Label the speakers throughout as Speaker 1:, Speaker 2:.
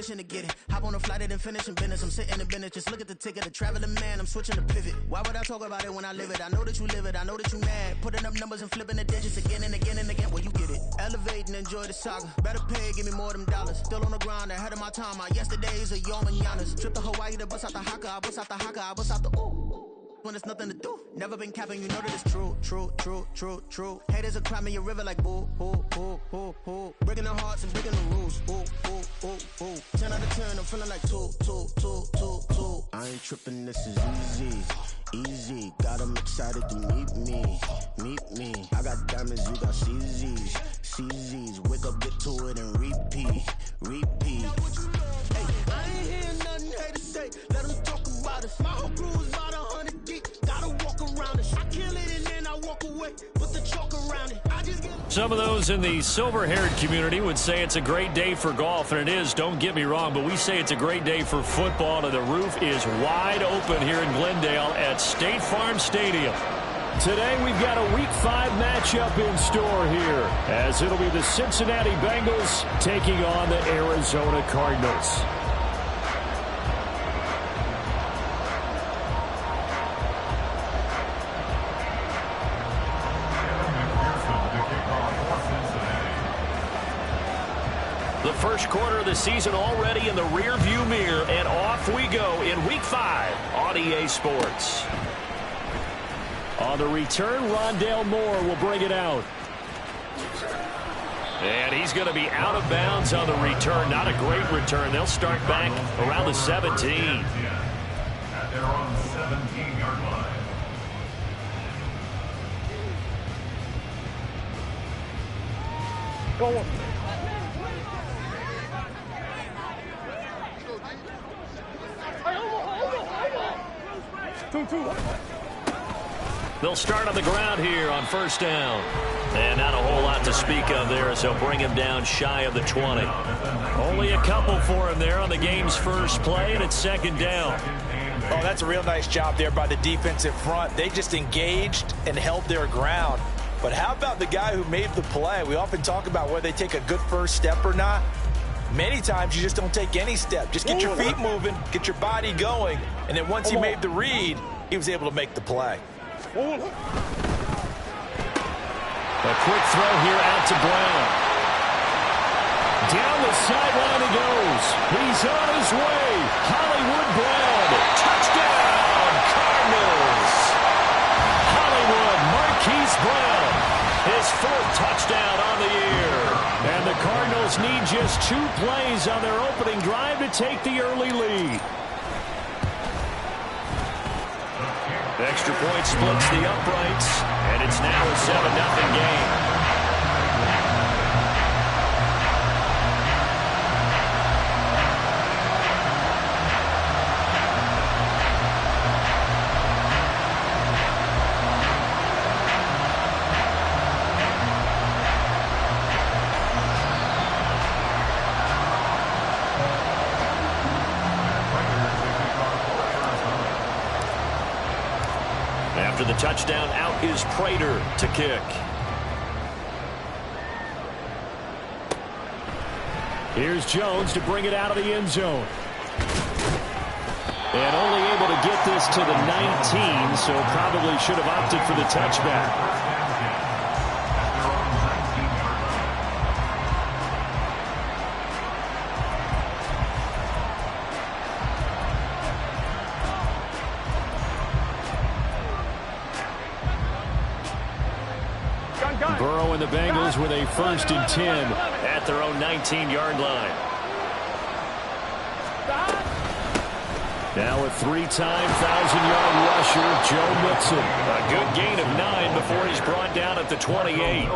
Speaker 1: mission to get it. Hop on a flight and then finish in business. I'm sitting in business, just look at the ticket. A traveling man, I'm switching to pivot. Why would I talk about it when I live it? I know that you live it, I know that you mad. Putting up numbers and flipping the digits again and again and again. Well, you get it. Elevate and enjoy the saga. Better pay, give me more them dollars. Still on the grind, ahead of my time. My yesterdays are your mananas. Trip to Hawaii to bust out the haka. I bust out the haka, I bust out the ooh. When there's nothing to do. Never been capping, you know that it's true, true, true, true, true. Haters are climbing your river like boo, boo, boo, boo, boo. Breaking their hearts and breaking the rules. Ooh, ooh, ooh, ooh. 10 out of 10, I'm feeling like 2, 2, 2, 2, 2. I ain't tripping, this is easy, easy. Got 'em excited to meet me, meet me. I got diamonds, you got CZs, CZs. Wake up, get to it and repeat, repeat. Hey, I ain't hearing nothing haters say. Let them talk about us. My whole crew is about 100 deep. Gotta walk around it. I kill it and then I walk away. Put the chalk around it. I just get...
Speaker 2: Some of those in the silver-haired community would say it's a great day for golf, and it is, don't get me wrong, but we say it's a great day for football, and the roof is wide open here in Glendale at State Farm Stadium. Today we've got a Week 5 matchup in store here, as it'll be the Cincinnati Bengals taking on the Arizona Cardinals. The first quarter of the season already in the rearview mirror, and off we go in Week 5 on EA Sports. On the return, Rondale Moore will bring it out. And he's going to be out of bounds on the return. Not a great return. They'll start back around the 17.
Speaker 3: At their own 17-yard line.
Speaker 4: Go on.
Speaker 2: They'll start on the ground here on first down. And not a whole lot to speak of there, as they'll bring him down shy of the 20. Only a couple for him there on the game's first play, and it's second down.
Speaker 5: Oh, that's a real nice job there by the defensive front. They just engaged and held their ground. But how about the guy who made the play? We often talk about whether they take a good first step or not. Many times you just don't take any step. Just get your feet moving, get your body going, and then once he made the read, he was able to make the play.
Speaker 2: A quick throw here out to Brown. Down the sideline he goes. He's on his way. Hollywood Brown. Touchdown, Cardinals. Hollywood Marquise Brown. His 4th touchdown on the year. And the Cardinals need just 2 plays on their opening drive to take the early lead. Extra point splits the uprights, and it's now a 7-0 game. After the touchdown, out is Prater to kick. Here's Jones to bring it out of the end zone. And only able to get this to the 19, so probably should have opted for the touchback. Burrow and the Bengals with a 1st and 10 at their own 19-yard line. Now a 3-time 1,000-yard rusher, Joe Mixon. A good gain of 9 before he's brought down at the 28.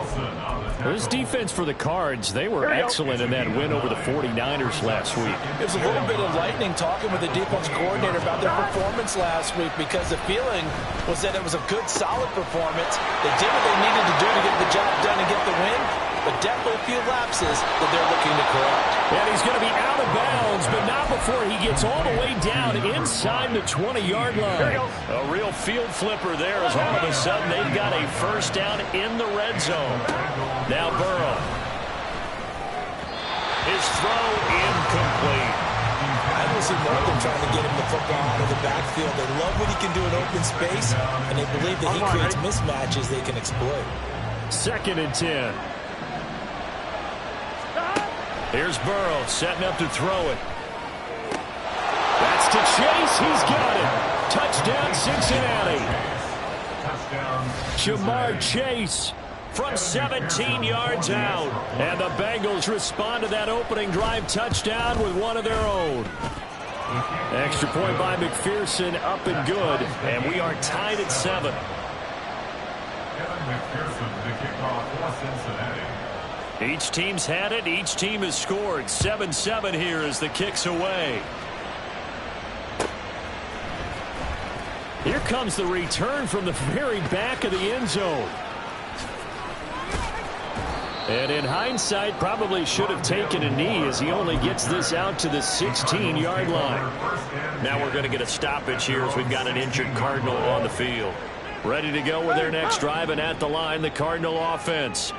Speaker 2: This defense for the Cards, they were excellent in that win over the 49ers last week.
Speaker 5: It was a little bit enlightening talking with the defense coordinator about their performance last week, because the feeling was that it was a good, solid performance. They did what they needed to do to get the job done and get the win, but definitely a few lapses that they're looking to correct.
Speaker 2: And he's going to be out of bounds, but not before he gets all the way down inside the 20-yard line. A real field flipper there, as all of a sudden they've got a 1st down in the red zone. Now Burrow. His throw incomplete.
Speaker 5: more. They're trying to get him the football out of the backfield. They love what he can do in open space, and they believe that he creates mismatches they can exploit.
Speaker 2: 2nd and 10. Here's Burrow setting up to throw it. That's to Chase. He's got it. Touchdown, Cincinnati. Jamar Chase from 17 yards out. And the Bengals respond to that opening drive touchdown with one of their own. Extra point by McPherson, up and good. And we are tied at 7.
Speaker 3: Kevin McPherson, the kickoff for Cincinnati.
Speaker 2: Each team's had it. Each team has scored. 7-7 here as the kick's away. Here comes the return from the very back of the end zone. And in hindsight, probably should have taken a knee as he only gets this out to the 16-yard line. Now we're going to get a stoppage here as we've got an injured Cardinal on the field. Ready to go with their next drive, and at the line, the Cardinal offense.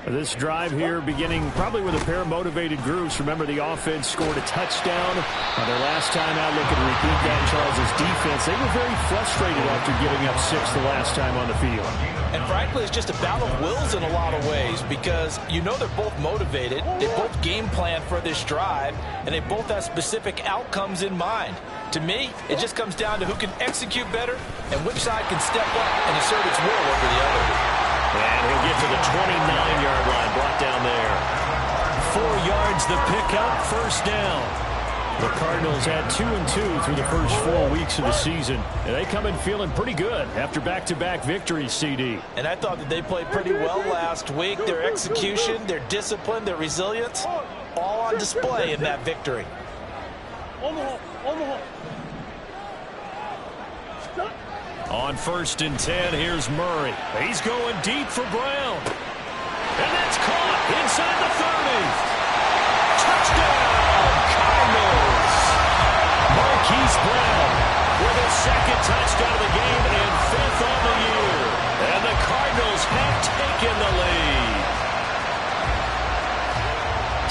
Speaker 2: This drive here beginning probably with a pair of motivated groups. Remember, the offense scored a touchdown on their last time out. Looking to repeat that. Charles' defense, they were very frustrated after giving up 6 the last time on the field.
Speaker 5: And frankly, it's just a battle of wills in a lot of ways because you know they're both motivated. They both game plan for this drive, and they both have specific outcomes in mind. To me, it just comes down to who can execute better and which side can step up and assert its will over the other.
Speaker 2: And he'll get to the 29-yard line, brought down there. 4 yards the pickup, first down. The Cardinals had 2-2 through the first 4 weeks of the season. And they come in feeling pretty good after back-to-back victories, CD.
Speaker 5: And I thought that they played pretty well last week. Their execution, their discipline, their resilience, all on display in that victory.
Speaker 2: On 1st and 10, here's Murray. He's going deep for Brown. And that's caught inside the 30. Touchdown, Cardinals. Marquise Brown with his 2nd touchdown of the game and 5th on the year. And the Cardinals have taken the lead.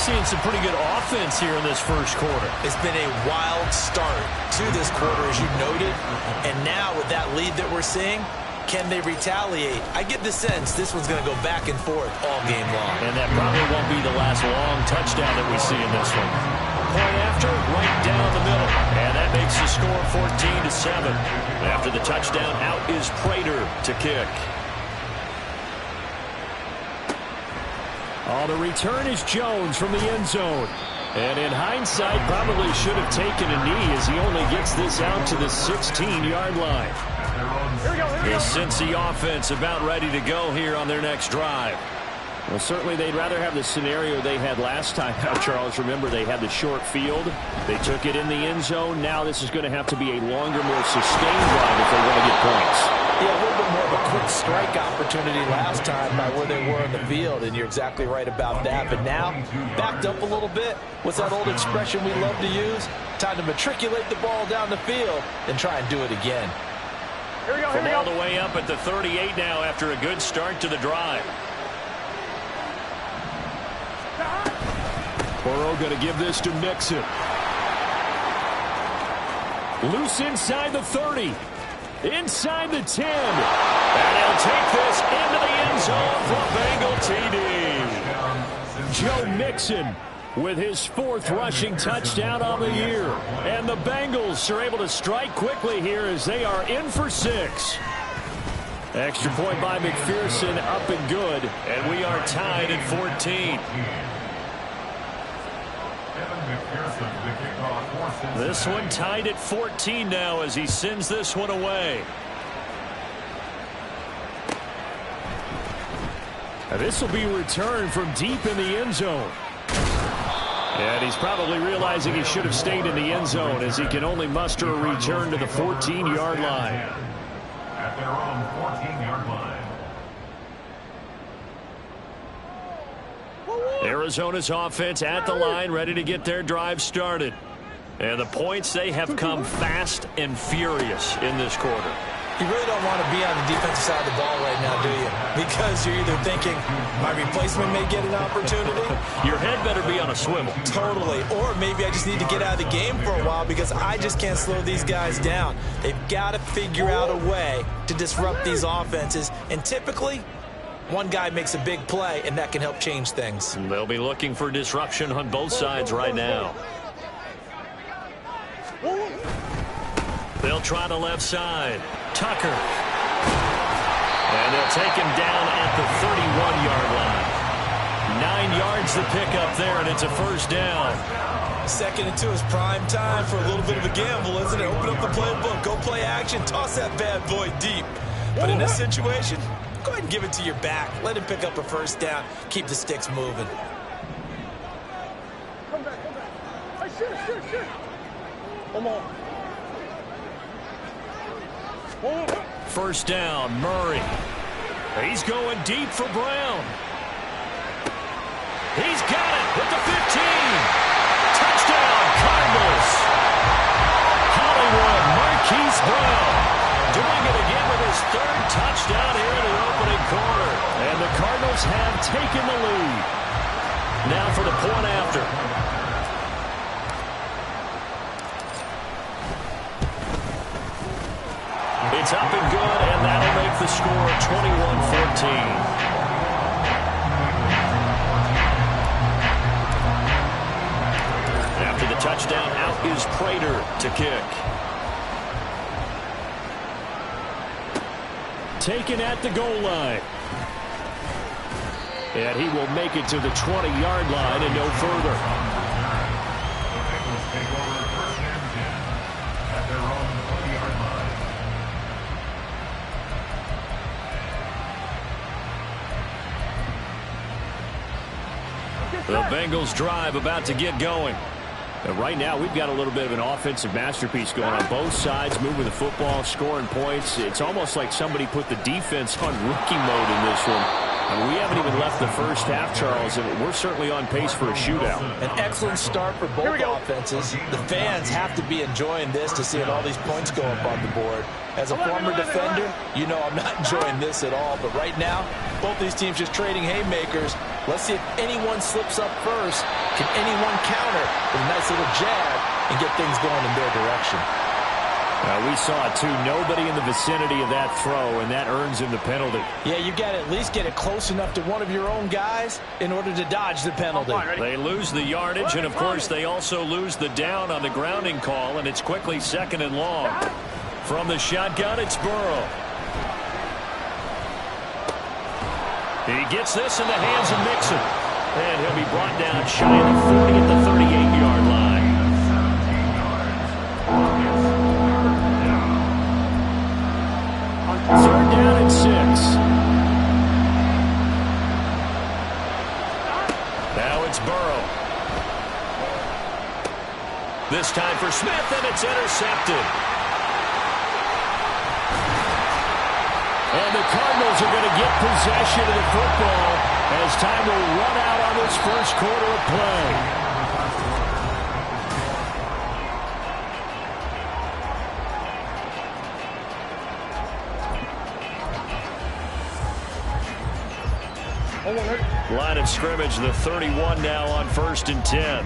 Speaker 2: Seeing some pretty good offense here in this first quarter.
Speaker 5: It's been a wild start to this quarter, as you noted. And now with that lead that we're seeing, can they retaliate? I get the sense this one's going to go back and forth all game long.
Speaker 2: And that probably won't be the last long touchdown that we see in this one. Point after, right down the middle. And that makes the score 14-7. After the touchdown, out is Prater to kick. Oh, the return is Jones from the end zone. And in hindsight, probably should have taken a knee as he only gets this out to the 16-yard line. The Cincy offense about ready to go here on their next drive. Well, certainly they'd rather have the scenario they had last time out, Charles. Remember, they had the short field. They took it in the end zone. Now this is going to have to be a longer, more sustained drive if they want to get points.
Speaker 5: Yeah, a little bit more of a quick strike opportunity last time by where they were in the field, and you're exactly right about that. But now, backed up a little bit. What's that old expression we love to use? Time to matriculate the ball down the field and try and do it again.
Speaker 2: Here we go, From all the way up at the 38 now after a good start to the drive. Burrow going to give this to Mixon. Loose inside the 30. Inside the 10. And he'll take this into the end zone for Bengal TD. Joe Mixon with his 4th rushing touchdown on the year. And the Bengals are able to strike quickly here as they are in for 6. Extra point by McPherson, up and good. And we are tied at 14. This one tied at 14 now as he sends this one away. And this will be returned from deep in the end zone. And he's probably realizing he should have stayed in the end zone as he can only muster a return to the 14-yard line.
Speaker 3: At their own 14-yard line.
Speaker 2: Arizona's offense at the line, ready to get their drive started. And the points, they have come fast and furious in this quarter.
Speaker 5: You really don't want to be on the defensive side of the ball right now, do you? Because you're either thinking, my replacement may get an opportunity.
Speaker 2: Your head better be on a swivel.
Speaker 5: Totally. Or maybe I just need to get out of the game for a while because I just can't slow these guys down. They've got to figure out a way to disrupt these offenses. And typically, one guy makes a big play, and that can help change things.
Speaker 2: They'll be looking for disruption on both sides right now. They'll try the left side. Tucker. And they'll take him down at the 31-yard line. 9 yards to pick up there, and it's a first down.
Speaker 5: 2nd and 2 is prime time for a little bit of a gamble, isn't it? Open up the playbook, go play action, toss that bad boy deep. But in this situation, go ahead and give it to your back. Let him pick up a first down. Keep the sticks moving.
Speaker 4: Come back. Hey, shoot. Come on.
Speaker 2: First down, Murray. He's going deep for Brown. He's got it with the 15. Touchdown, Cardinals. Hollywood Marquise Brown doing it again with his 3rd touchdown here in the opening quarter. And the Cardinals have taken the lead. Now for the point after. It's up and good, and that'll make the score 21-14. After the touchdown, out is Prater to kick. Taken at the goal line. And he will make it to the 20-yard line and no further.
Speaker 3: The Bengals take over 1st and 10 at their own 20-yard line.
Speaker 2: The Bengals drive about to get going. And right now, we've got a little bit of an offensive masterpiece going on both sides, moving the football, scoring points. It's almost like somebody put the defense on rookie mode in this one. I mean, we haven't even left the first half, Charles, and we're certainly on pace for a shootout.
Speaker 5: An excellent start for both offenses. The fans have to be enjoying this to see all these points go up on the board. As a former defender, you know I'm not enjoying this at all. But right now, both these teams just trading haymakers. Let's see if anyone slips up first. Can anyone counter with a nice little jab and get things going in their direction?
Speaker 2: We saw it, too. Nobody in the vicinity of that throw, and that earns him the penalty.
Speaker 5: Yeah, you got to at least get it close enough to one of your own guys in order to dodge the penalty.
Speaker 2: They lose the yardage, and, of course, they also lose the down on the grounding call, and it's quickly 2nd and long. From the shotgun, it's Burrow. He gets this in the hands of Mixon. And he'll be brought down shy of the 40 at the 38-yard line. 3rd down and 6. Now it's Burrow. This time for Smith, and it's intercepted. And the Cardinals are going to get possession of the football as time will run out on this first quarter of play. Line of scrimmage, the 31 now on 1st and 10.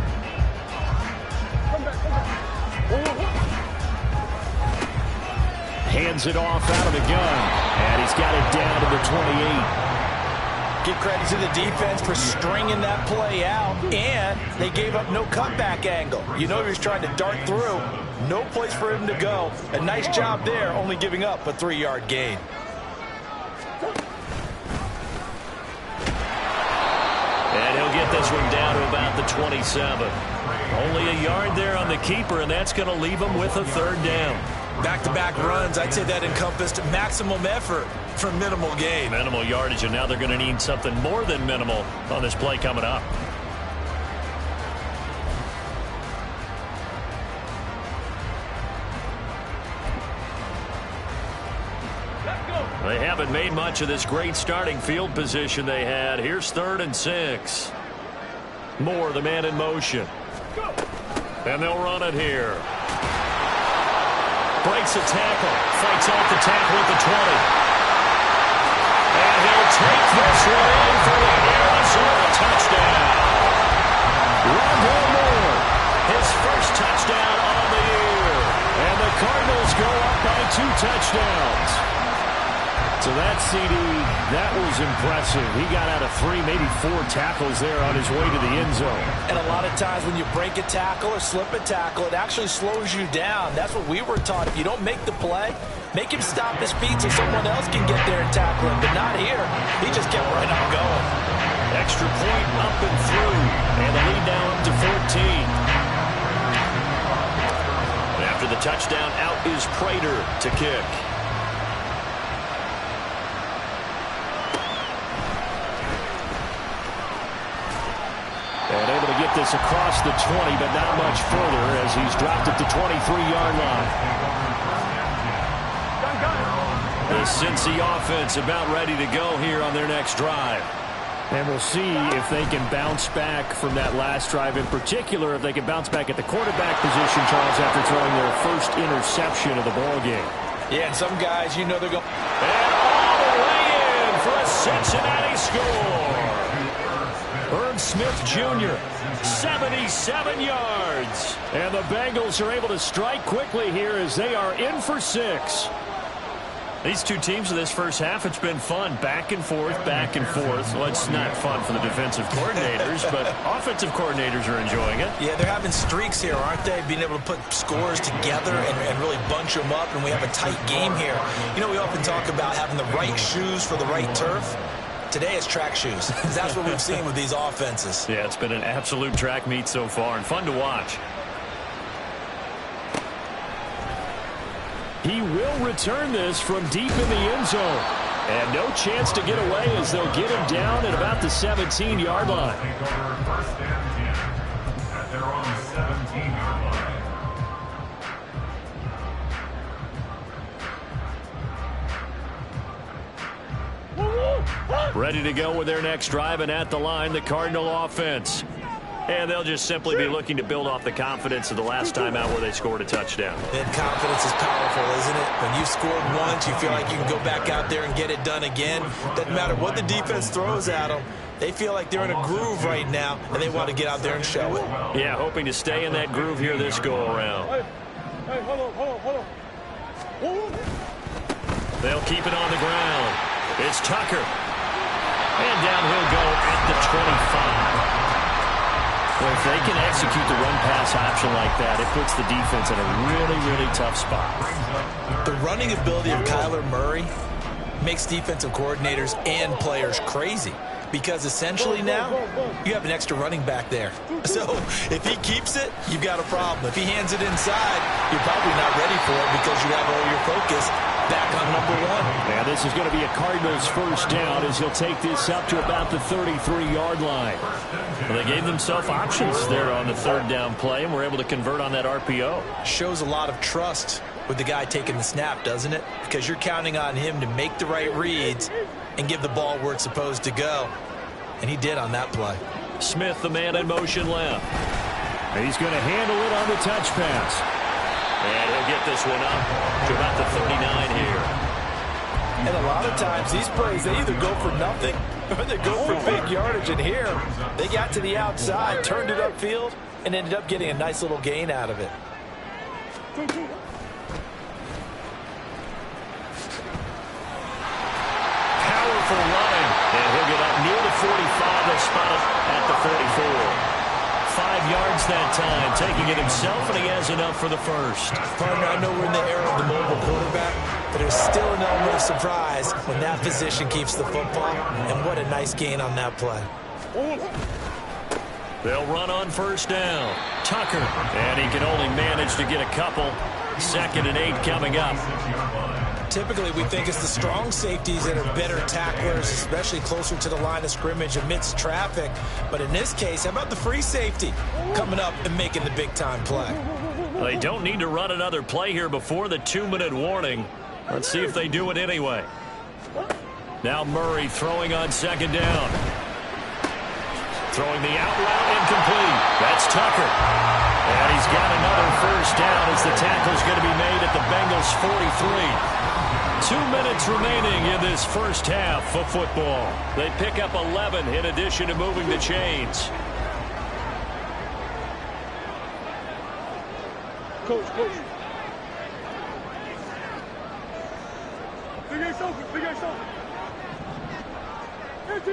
Speaker 2: Hands it off out of the gun, and he's got it down to the 28.
Speaker 5: Give credit to the defense for stringing that play out, and they gave up no cutback angle. You know he was trying to dart through. No place for him to go. A nice job there, only giving up a 3-yard gain.
Speaker 2: And he'll get this one down to about the 27. Only a yard there on the keeper, and that's going to leave him with a 3rd down.
Speaker 5: Back-to-back runs, I'd say that encompassed maximum effort for minimal gain.
Speaker 2: Minimal yardage, and now they're going to need something more than minimal on this play coming up. They haven't made much of this great starting field position they had. Here's 3rd and 6. Moore, the man in motion. And they'll run it here. breaks a tackle, fights off the tackle at the 20. And he'll take this one in for the Arizona touchdown. Rondale Moore, his first touchdown on the year. And the Cardinals go up by 2 touchdowns. So that CD, that was impressive. He got out of 3, maybe 4 tackles there on his way to the end zone.
Speaker 5: And a lot of times when you break a tackle or slip a tackle, it actually slows you down. That's what we were taught. If you don't make the play, make him stop his feet so someone else can get there and tackle him. But not here. He just kept right on going.
Speaker 2: Extra point up and through. And the lead now up to 14. After the touchdown, out is Prater to kick. And able to get this across the 20, but not much further as he's dropped at the 23-yard line. The Cincy offense about ready to go here on their next drive. And we'll see if they can bounce back from that last drive. In particular, if they can bounce back at the quarterback position, Charles, after throwing their first interception of the ballgame.
Speaker 5: Yeah, and some guys, you know they're going.
Speaker 2: And all the way in for a Cincinnati score. Herb Smith Jr., 77 yards. And the Bengals are able to strike quickly here as they are in for 6. These two teams in this first half, it's been fun. Back and forth, back and forth. Well, it's not fun for the defensive coordinators, but offensive coordinators are enjoying it.
Speaker 5: Yeah, they're having streaks here, aren't they? Being able to put scores together and really bunch them up, and we have a tight game here. You know, we often talk about having the right shoes for the right turf. Today it's track shoes. That's what we've seen with these offenses.
Speaker 2: Yeah, it's been an absolute track meet so far and fun to watch. He will return this from deep in the end zone. And no chance to get away as they'll get him down at about the 17-yard line.
Speaker 3: Take over first and 10 at their own 17-yard line.
Speaker 2: Ready to go with their next drive, and at the line, the Cardinal offense. And they'll just simply be looking to build off the confidence of the last time out where they scored a touchdown.
Speaker 5: And confidence is powerful, isn't it? When you've scored once, you feel like you can go back out there and get it done again. Doesn't matter what the defense throws at them. They feel like they're in a groove right now, and they want to get out there and show it.
Speaker 2: Yeah, hoping to stay in that groove here this go-around.
Speaker 4: Hey, hold on.
Speaker 2: They'll keep it on the ground. It's Tucker. And down he'll go at the 25. Well, if they can execute the run-pass option like that, it puts the defense in a really, really tough spot.
Speaker 5: The running ability of Kyler Murray makes defensive coordinators and players crazy. Because essentially now, you have an extra running back there. So if he keeps it, you've got a problem. If he hands it inside, you're probably not ready for it because you have all your focus back on number 1.
Speaker 2: Now this is going to be a Cardinals first down as he'll take this up to about the 33-yard line. Well, they gave themselves options there on the third down play and were able to convert on that RPO.
Speaker 5: Shows a lot of trust with the guy taking the snap, doesn't it? Because you're counting on him to make the right reads and give the ball where it's supposed to go. And he did on that play.
Speaker 2: Smith, the man in motion left. He's going to handle it on the touch pass. And he'll get this one up to about the 39 here.
Speaker 5: And a lot of times, these plays, they either go for nothing or they go for big yardage. And here, they got to the outside, turned it upfield, and ended up getting a nice little gain out of it.
Speaker 2: Powerful running. And he'll get up near the 45. They spot it at the 44. 5 yards that time, taking it himself, and he has enough for the first.
Speaker 5: Partner, I know we're in the era of the mobile quarterback, but there's still an element of surprise when that position keeps the football, and what a nice gain on that play.
Speaker 2: They'll run on first down. Tucker, and he can only manage to get a couple. 2nd and 8 coming up.
Speaker 5: Typically, we think it's the strong safeties that are better tacklers, especially closer to the line of scrimmage amidst traffic. But in this case, how about the free safety coming up and making the big-time play?
Speaker 2: They don't need to run another play here before the 2-minute warning. Let's see if they do it anyway. Now Murray throwing on 2nd down. Throwing the out route incomplete. That's Tucker. And he's got another first down as the tackle's going to be made at the Bengals 43. 2 minutes remaining in this first half of football. They pick up 11 in addition to moving the chains.
Speaker 4: Coach. Big Ace open. Empty.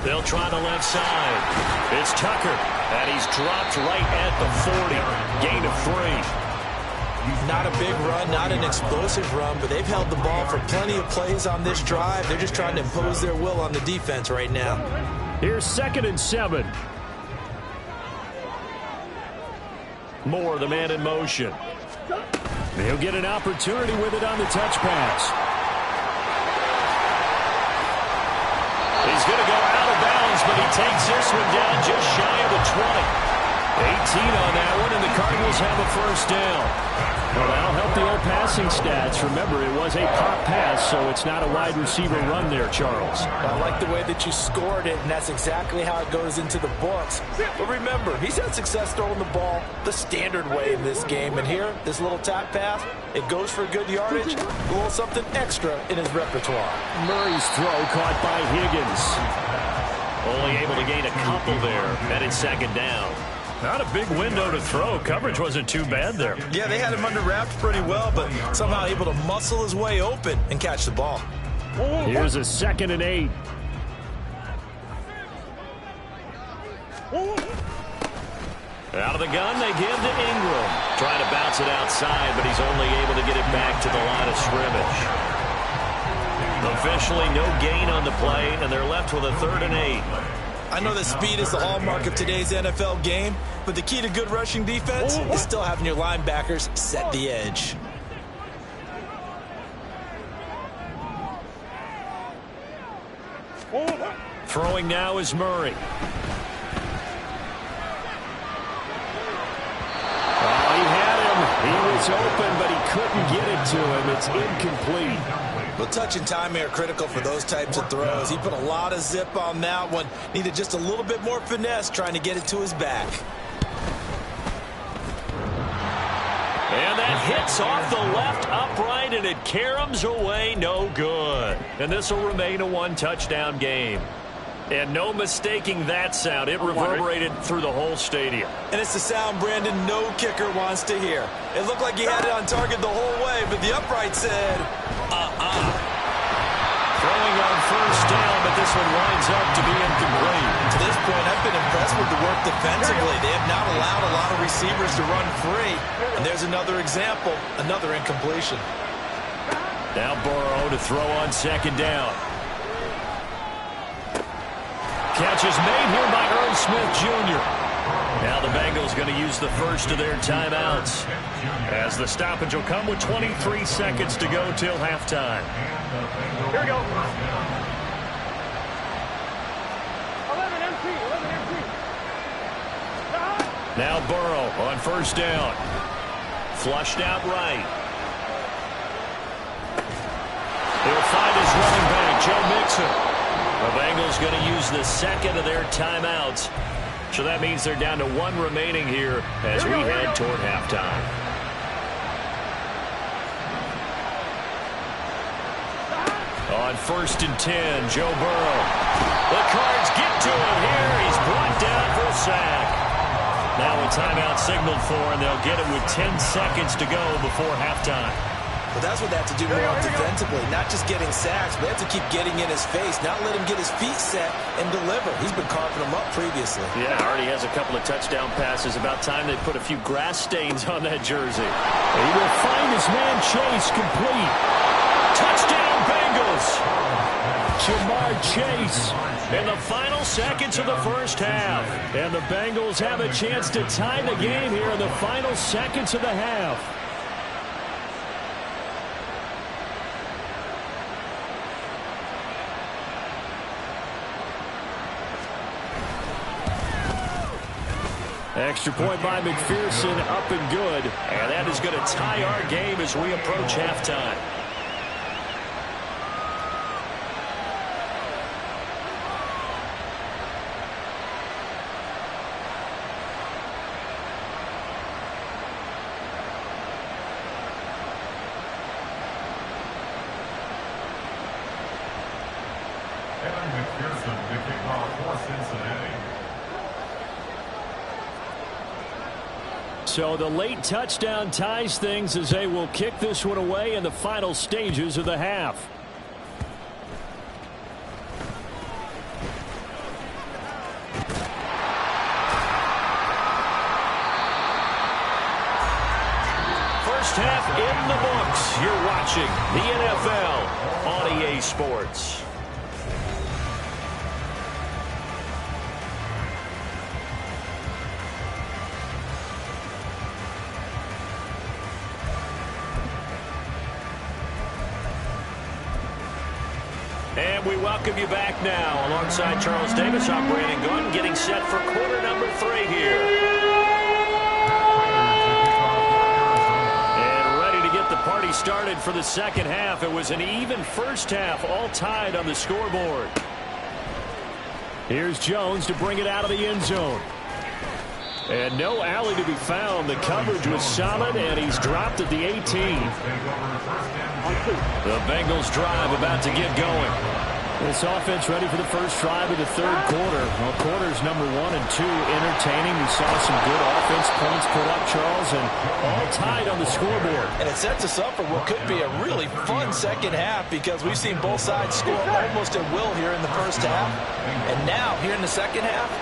Speaker 2: They'll try the left side. It's Tucker, and he's dropped right at the 40. Gain of 3.
Speaker 5: Not a big run, not an explosive run, but they've held the ball for plenty of plays on this drive. They're just trying to impose their will on the defense right now.
Speaker 2: Here's 2nd and 7. Moore, the man in motion. He'll get an opportunity with it on the touch pass. He's going to go out of bounds, but he takes this one down just shy of the 20. 18 on that one, and the Cardinals have a first down. Well, that'll help the old passing stats. Remember, it was a pop pass, so it's not a wide receiver run there, Charles.
Speaker 5: I like the way that you scored it, and that's exactly how it goes into the books. But remember, he's had success throwing the ball the standard way in this game. And here, this little tap pass, it goes for good yardage, a little something extra in his repertoire.
Speaker 2: Murray's throw caught by Higgins. Only able to gain a couple there, and it's 2nd down. Not a big window to throw. Coverage wasn't too bad there.
Speaker 5: Yeah, they had him under wraps pretty well, but somehow able to muscle his way open and catch the ball.
Speaker 2: Here's a 2nd and 8. Out of the gun, they give to Ingram. Trying to bounce it outside, but he's only able to get it back to the line of scrimmage. Officially, no gain on the play, and they're left with a 3rd and 8.
Speaker 5: I know that speed is the hallmark of today's NFL game, but the key to good rushing defense is still having your linebackers set the edge.
Speaker 2: Throwing now is Murray. Oh, he had him. He was open, but he couldn't get it to him. It's incomplete.
Speaker 5: Well, touch and time are critical for those types of throws. He put a lot of zip on that one. Needed just a little bit more finesse trying to get it to his back.
Speaker 2: And that hits off the left upright, and it caroms away. No good. And this will remain a 1-touchdown game. And no mistaking that sound. It reverberated through the whole stadium.
Speaker 5: And it's the sound Brandon no kicker wants to hear. It looked like he had it on target the whole way, but the upright said,
Speaker 2: Throwing on first down, but this one winds up to be incomplete.
Speaker 5: To this point, I've been impressed with the work defensively. They have not allowed a lot of receivers to run free. And there's another example, another incompletion.
Speaker 2: Now Burrow to throw on 2nd down. Catch is made here by Irv Smith Jr. Now the Bengals going to use the first of their timeouts, as the stoppage will come with 23 seconds to go till halftime.
Speaker 4: Here we go. 11 empty.
Speaker 2: Now Burrow on first down. Flushed out right. He'll find his running back, Joe Mixon. The Bengals going to use the 2nd of their timeouts. So that means they're down to 1 remaining here as we head toward halftime. On 1st and 10, Joe Burrow. The Cards get to him here. He's brought down for a sack. Now a timeout signaled for, and they'll get it with 10 seconds to go before halftime.
Speaker 5: But that's what they have to do more defensively, not just getting sacks, but they have to keep getting in his face, not let him get his feet set and deliver. He's been carving them up previously.
Speaker 2: Yeah, already has a couple of touchdown passes. About time they put a few grass stains on that jersey. He will find his man Chase complete. Touchdown Bengals! Jamar Chase in the final seconds of the first half. And the Bengals have a chance to tie the game here in the final seconds of the half. Extra point by McPherson, up and good. And that is going to tie our game as we approach halftime.
Speaker 3: Cincinnati.
Speaker 2: So the late touchdown ties things as they will kick this one away in the final stages of the half. First half in the books. You're watching the NFL on EA Sports. And we welcome you back now. Alongside Charles Davis, I'm Brandon Gunn, getting set for quarter number 3 here. And ready to get the party started for the second half. It was an even first half, all tied on the scoreboard. Here's Jones to bring it out of the end zone. And no alley to be found. The coverage was solid, and he's dropped at the 18. The Bengals drive about to get going. This offense ready for the first drive of the third quarter. Well, quarters number 1 and 2 entertaining. We saw some good offense points put up, Charles, and all tied on the scoreboard.
Speaker 5: And it sets us up for what could be a really fun second half because we've seen both sides score almost at will here in the first half. And now, here in the second half,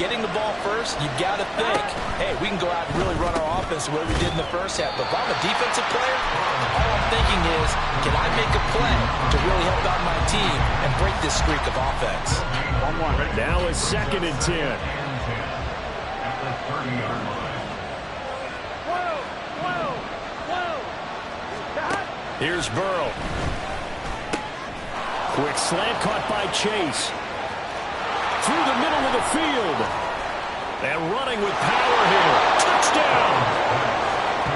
Speaker 5: getting the ball first, you've got to think, hey, we can go out and really run our offense the way we did in the first half. But if I'm a defensive player, all I'm thinking is, can I make a play to really help out my team and break this streak of offense?
Speaker 2: Now it's 2nd and 10.
Speaker 3: At the 30-yard line.
Speaker 2: Here's Burrow. Quick slant caught by Chase. Through the middle of the field. And running with power here. Touchdown!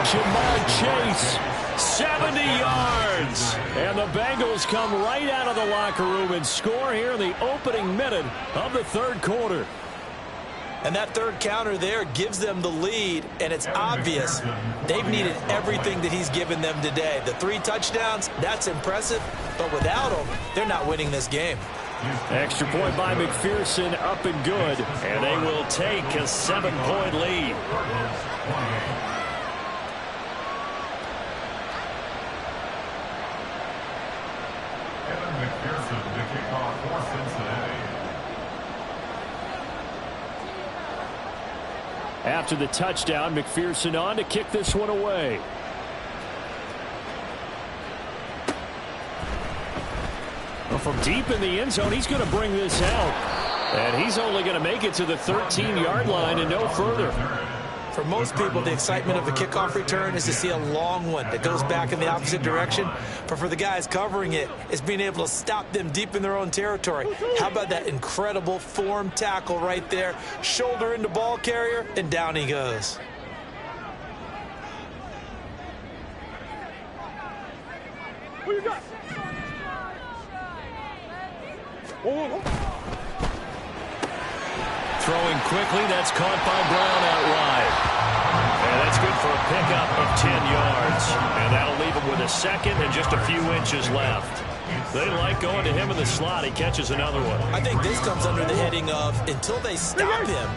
Speaker 2: Jamar Chase, 70 yards. And the Bengals come right out of the locker room and score here in the opening minute of the third quarter.
Speaker 5: And that third counter there gives them the lead, and it's obvious they've needed everything that he's given them today. The 3 touchdowns, that's impressive, but without him, they're not winning this game.
Speaker 2: Extra point by McPherson, up and good. And they will take a 7-point lead.
Speaker 3: Evan McPherson to kick off for Cincinnati.
Speaker 2: After the touchdown, McPherson on to kick this one away. Well, from deep in the end zone, he's going to bring this out. And he's only going to make it to the 13-yard line and no further.
Speaker 5: For most people, the excitement of the kickoff return is to see a long one that goes back in the opposite direction. But for the guys covering it, it's being able to stop them deep in their own territory. How about that incredible form tackle right there? Shoulder into ball carrier, and down he goes.
Speaker 4: Who you got?
Speaker 2: Throwing quickly, that's caught by Brown out wide. And that's good for a pickup of 10 yards. And that'll leave him with a second and just a few inches left. They like going to him in the slot. He catches another one.
Speaker 5: I think this comes under the heading of, until they stop him,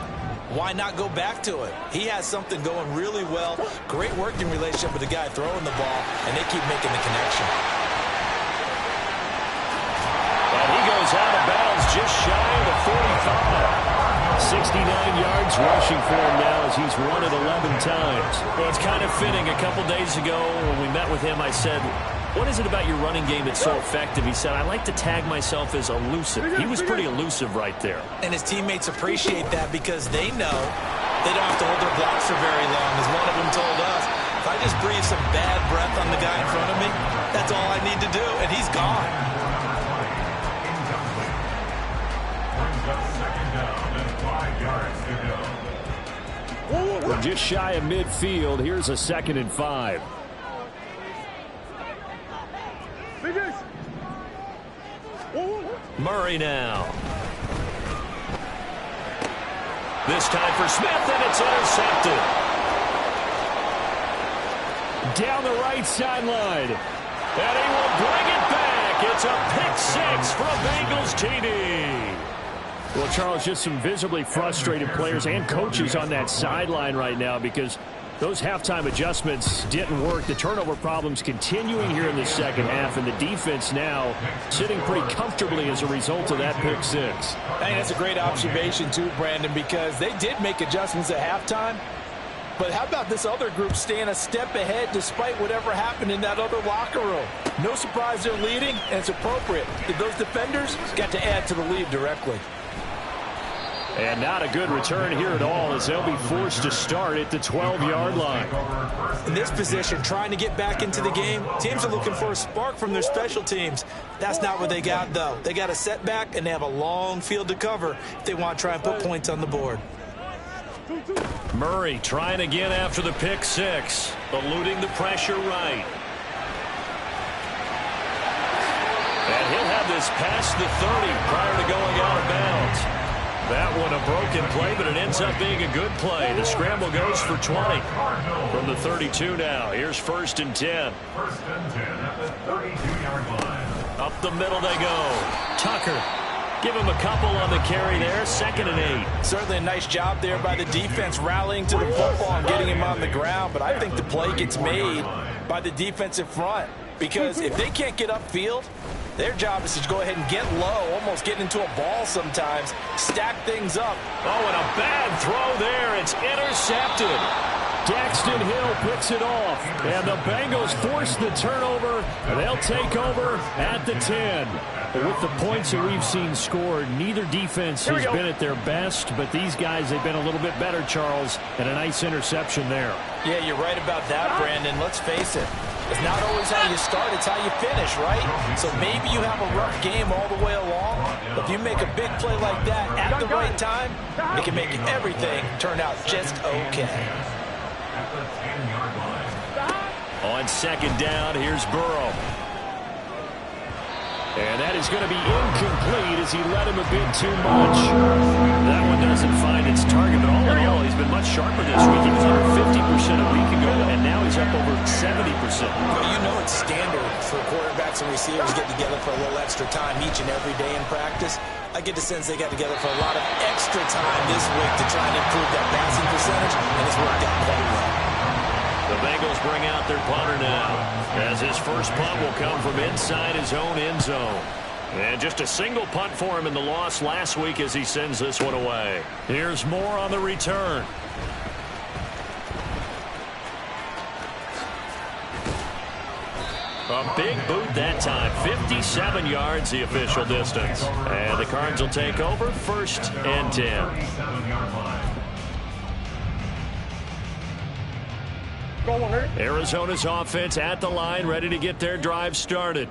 Speaker 5: why not go back to it? He has something going really well. Great working relationship with the guy throwing the ball, and they keep making the connection.
Speaker 2: And he goes out of bounds just shy of the 45. 69 yards rushing for him now as he's run it 11 times. Well, it's kind of fitting. A couple days ago when we met with him, I said, what is it about your running game that's so effective? He said, I like to tag myself as elusive. He was pretty elusive right there.
Speaker 5: And his teammates appreciate that because they know they don't have to hold their blocks for very long. As one of them told us, if I just breathe some bad breath on the guy in front of me, that's all I need to do, and he's gone.
Speaker 2: We're just shy of midfield. Here's a 2nd and 5. Murray now. This time for Smith, and it's intercepted. Down the right sideline. And he will bring it back. It's a pick 6 from Bengals TD. Well, Charles, just some visibly frustrated players and coaches on that sideline right now because those halftime adjustments didn't work. The turnover problems continuing here in the second half, and the defense now sitting pretty comfortably as a result of that pick six.
Speaker 5: I think that's a great observation too, Brandon, because they did make adjustments at halftime. But how about this other group staying a step ahead despite whatever happened in that other locker room? No surprise they're leading, and it's appropriate. Those defenders got to add to the lead directly.
Speaker 2: And not a good return here at all as they'll be forced to start at the 12-yard line.
Speaker 5: In this position, trying to get back into the game, teams are looking for a spark from their special teams. That's not what they got, though. They got a setback, and they have a long field to cover if they want to try and put points on the board.
Speaker 2: Murray trying again after the pick six, eluding the pressure right. And he'll have this past the 30 prior to going out of bounds. That one a broken play, but it ends up being a good play. The scramble goes for 20 from the 32 now. Here's 1st and 10.
Speaker 3: 1st and 10 at the 32-yard line.
Speaker 2: Up the middle they go. Tucker. Give him a couple on the carry there. 2nd and 8.
Speaker 5: Certainly a nice job there by the defense rallying to the football and getting him on the ground. But I think the play gets made by the defensive front. Because if they can't get upfield, their job is to go ahead and get low, almost get into a ball sometimes, stack things up.
Speaker 2: Oh, and a bad throw there. It's intercepted. Daxton Hill picks it off. And the Bengals force the turnover. They'll take over at the 10. But with the points that we've seen scored, neither defense has been at their best. But these guys, they've been a little bit better, Charles. And a nice interception there.
Speaker 5: Yeah, you're right about that, Brandon. Let's face it. It's not always how you start, it's how you finish, right? So maybe you have a rough game all the way along, but if you make a big play like that at the right time, it can make everything turn out just okay.
Speaker 2: On 2nd down, here's Burrow. And that is going to be incomplete as he led him a bit too much. That one doesn't find its target, but all in all, he's been much sharper this week. He was under 50% a week ago, and now he's up over 70%.
Speaker 5: Well, you know it's standard for quarterbacks and receivers get together for a little extra time each and every day in practice. I get the sense they got together for a lot of extra time this week to try and improve that passing percentage, and it's worked out quite well.
Speaker 2: The Bengals bring out their punter now, as his first punt will come from inside his own end zone. And just a single punt for him in the loss last week as he sends this one away. Here's more on the return. A big boot that time. 57 yards the official distance. And the Cards will take over 1st and 10. Arizona's offense at the line, ready to get their drive started.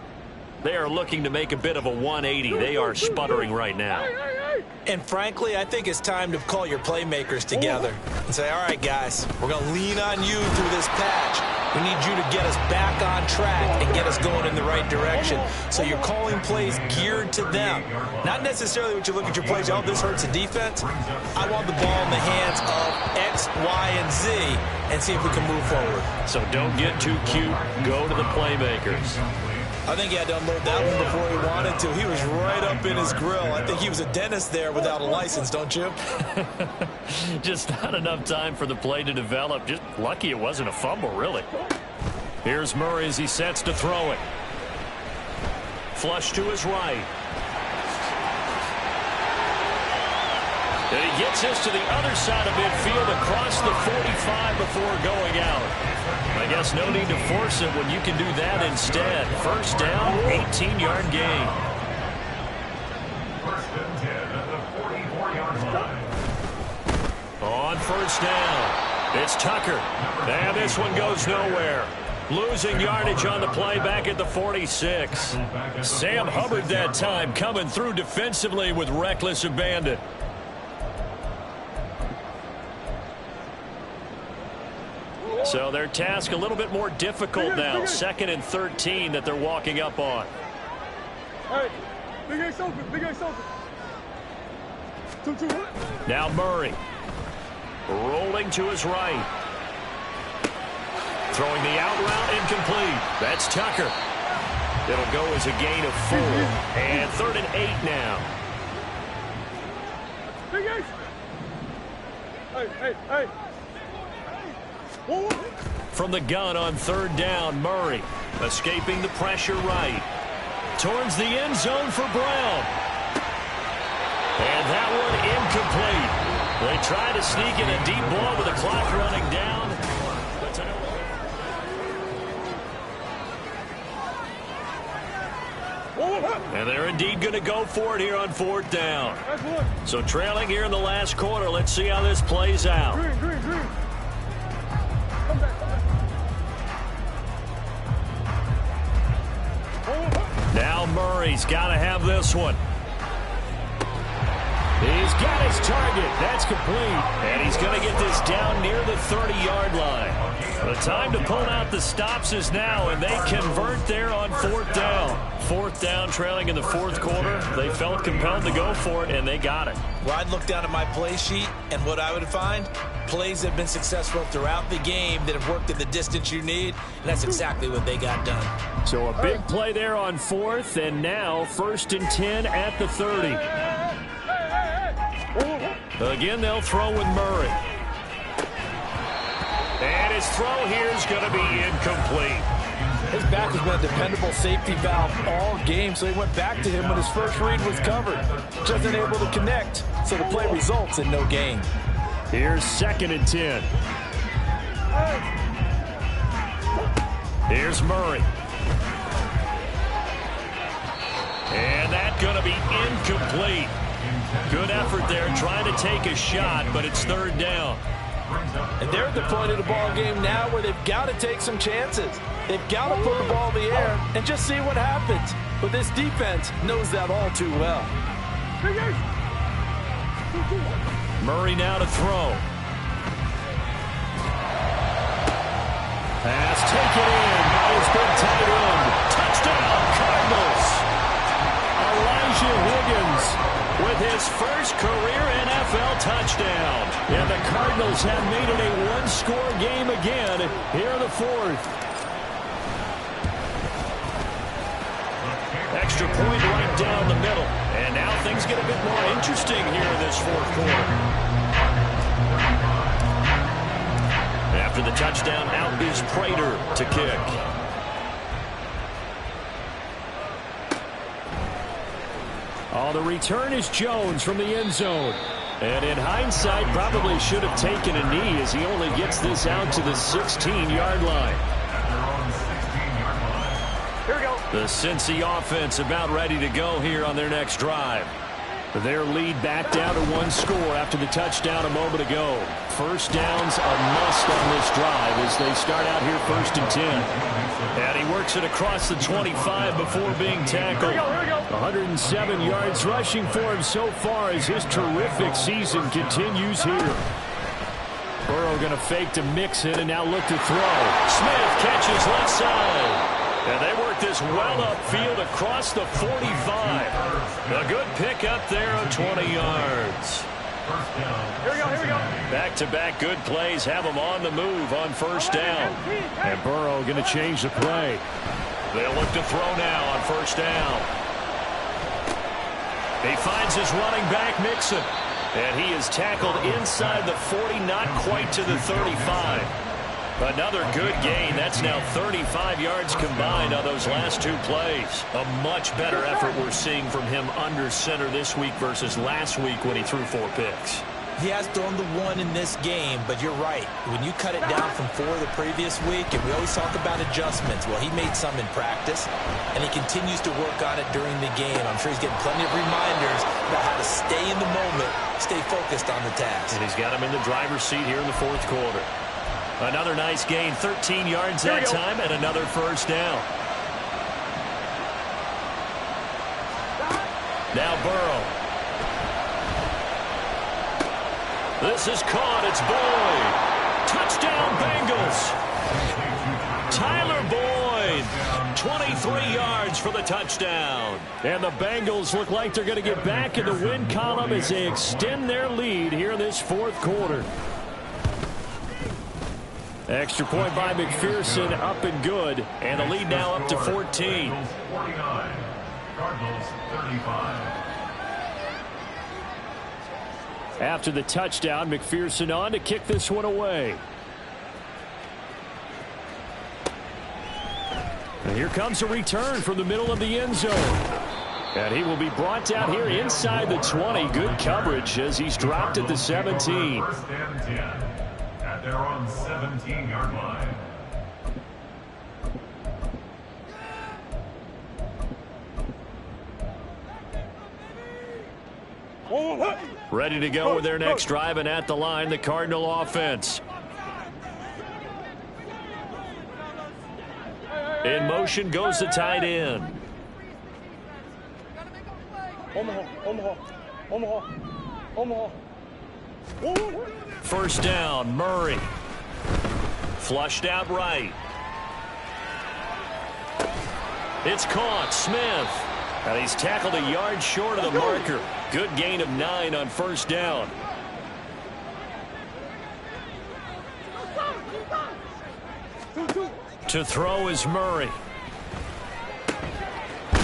Speaker 2: They are looking to make a bit of a 180. They are sputtering right now.
Speaker 5: And frankly, I think it's time to call your playmakers together and say, all right, guys, we're going to lean on you through this patch. We need you to get us back on track and get us going in the right direction. So you're calling plays geared to them. Not necessarily what you look at your plays, oh, this hurts the defense. I want the ball in the hands of X, Y, and Z and see if we can move forward.
Speaker 2: So don't get too cute. Go to the playmakers.
Speaker 5: I think he had to unload that one before he wanted to. He was right up in his grill. I think he was a dentist there without a license, don't you?
Speaker 2: Just not enough time for the play to develop. Just lucky it wasn't a fumble, really. Here's Murray as he sets to throw it. Flush to his right. And he gets this to the other side of midfield across the 45 before going out. I guess no need to force it when you can do that instead. 1st down, 18-yard gain.
Speaker 3: 1st and 10 at the 44-yard line.
Speaker 2: On 1st down, it's Tucker. And this one goes nowhere. Losing yardage on the play back at the 46. Sam Hubbard that time coming through defensively with reckless abandon. So their task a little bit more difficult now. 2nd and 13 that they're walking up on.
Speaker 4: Hey, big X open, big X open. 2-2.
Speaker 2: Now Murray. Rolling to his right. Throwing the out route incomplete. That's Tucker. It'll go as a gain of 4. And 3rd and 8 now.
Speaker 4: Hey.
Speaker 2: From the gun on third down, Murray escaping the pressure right. Towards the end zone for Brown. And that one incomplete. They try to sneak in a deep ball with the clock running down. And they're indeed going to go for it here on fourth down. So trailing here in the last quarter. Let's see how this plays out.
Speaker 4: Green. Come back.
Speaker 2: Now Murray's got to have this one. He's got his target. That's complete. And he's going to get this down near the 30-yard line. The time to pull out the stops is now, and they convert there on fourth down. Fourth down, trailing in the fourth quarter. They felt compelled to go for it, and they got it.
Speaker 5: Well, I'd look down at my play sheet, and what I would find, plays that have been successful throughout the game that have worked at the distance you need, and that's exactly what they got done.
Speaker 2: So a big play there on fourth, and now 1st and 10 at the 30. Again, they'll throw with Murray. And his throw here is going to be incomplete.
Speaker 5: His back has been a dependable safety valve all game, so he went back to him when his first read was covered. Just unable to connect, so the play results in no gain.
Speaker 2: Here's 2nd and 10. Here's Murray. And that's going to be incomplete. Good effort there, trying to take a shot, but it's third down.
Speaker 5: And they're at the point of the ball game now where they've got to take some chances. They've got to put the ball in the air and just see what happens. But this defense knows that all too well.
Speaker 2: Murray now to throw. Pass taken in by his big tight end. Touchdown, Cardinals. Elijah Higgins with his first career NFL touchdown. And the Cardinals have made it a one-score game again here in the fourth. Extra point right down the middle. And now things get a bit more interesting here in this fourth quarter. After the touchdown, out is Prater to kick. Oh, the return is Jones from the end zone. And in hindsight, probably should have taken a knee as he only gets this out to the 16-yard line.
Speaker 4: Here we go.
Speaker 2: The Cincy offense about ready to go here on their next drive. Their lead back down to one score after the touchdown a moment ago. First down's a must on this drive as they start out here 1st and 10. And he works it across the 25 before being tackled.
Speaker 4: Here we go.
Speaker 2: 107 yards rushing for him so far as his terrific season continues here. Burrow going to fake to Mixon and now look to throw. Smith catches left side. And they work this well upfield across the 45. A good pickup there of 20 yards.
Speaker 4: Here we go.
Speaker 2: Back-to-back good plays have them on the move on first down. And Burrow going to change the play. They'll look to throw now on first down. He finds his running back, Mixon. And he is tackled inside the 40, not quite to the 35. Another good gain. That's now 35 yards combined on those last two plays. A much better effort we're seeing from him under center this week versus last week when he threw 4 picks.
Speaker 5: He has thrown the one in this game, but you're right. When you cut it down from 4 the previous week, and we always talk about adjustments, well, he made some in practice, and he continues to work on it during the game. I'm sure he's getting plenty of reminders about how to stay in the moment, stay focused on the task.
Speaker 2: And he's got him in the driver's seat here in the fourth quarter. Another nice gain, 13 yards that time, and another first down. Now Burrow. This is caught. It's Boyd. Touchdown, Bengals. Tyler Boyd, 23 yards for the touchdown. And the Bengals look like they're going to get back in the win column as they extend their lead here in this fourth quarter. Extra point by McPherson, up and good. And the lead now up to 14.
Speaker 3: 49, Cardinals 35.
Speaker 2: After the touchdown, McPherson on to kick this one away. And here comes a return from the middle of the end zone. And he will be brought down here inside the 20. Good coverage as he's dropped at the 17.
Speaker 3: First and 10 at their own 17-yard line.
Speaker 2: Ready to go with their next drive, and at the line, the Cardinal offense. In motion goes the tight end.
Speaker 4: Omaha.
Speaker 2: First down, Murray. Flushed out right. It's caught, Smith. And he's tackled a yard short of the marker. Good gain of 9 on first down. To throw is Murray.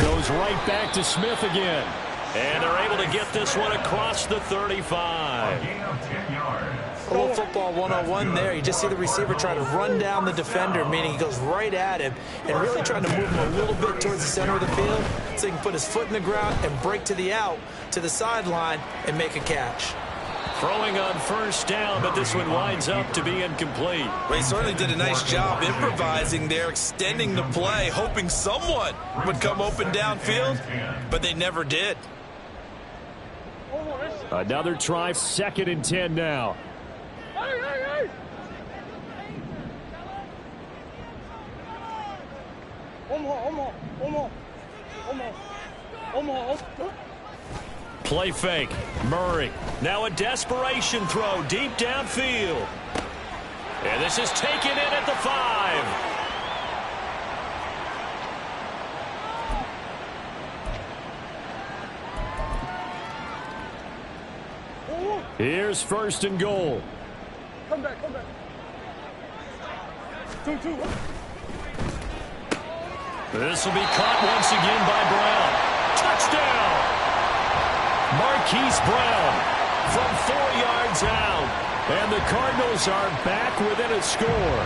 Speaker 2: Goes right back to Smith again. And they're able to get this one across the 35.
Speaker 3: Gain of 10 yards.
Speaker 5: A little football 101 there. You just see the receiver trying to run down the defender, meaning he goes right at him and really trying to move him a little bit towards the center of the field so he can put his foot in the ground and break to the out, to the sideline, and make a catch.
Speaker 2: Throwing on first down, but this one winds up to be incomplete.
Speaker 6: Well, he certainly did a nice job improvising there, extending the play, hoping someone would come open downfield, but they never did.
Speaker 2: Another try, 2nd and 10 now.
Speaker 4: Hey! Omaha.
Speaker 2: Play fake. Murray. Now a desperation throw deep downfield. And this is taken in at the 5. Here's 1st and goal.
Speaker 4: Come back. 2.
Speaker 2: This will be caught once again by Brown. Touchdown! Marquise Brown from 4 yards out. And the Cardinals are back within a score.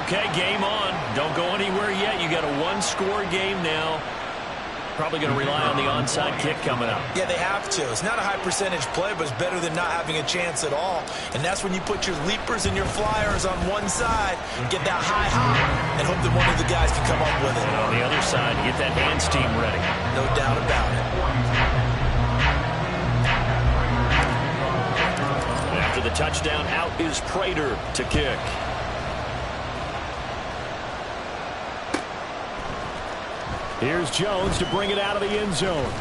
Speaker 2: Okay, game on. Don't go anywhere yet. You got a 1-score game now. Probably going to rely on the onside kick coming up.
Speaker 5: Yeah, they have to. It's not a high percentage play, but it's better than not having a chance at all. And that's when you put your leapers and your flyers on one side, get that high hop, and hope that one of the guys can come up with it.
Speaker 2: And on the other side, you get that hands team ready.
Speaker 5: No doubt about it.
Speaker 2: After the touchdown, out is Prater to kick. Here's Jones to bring it out of the end zone.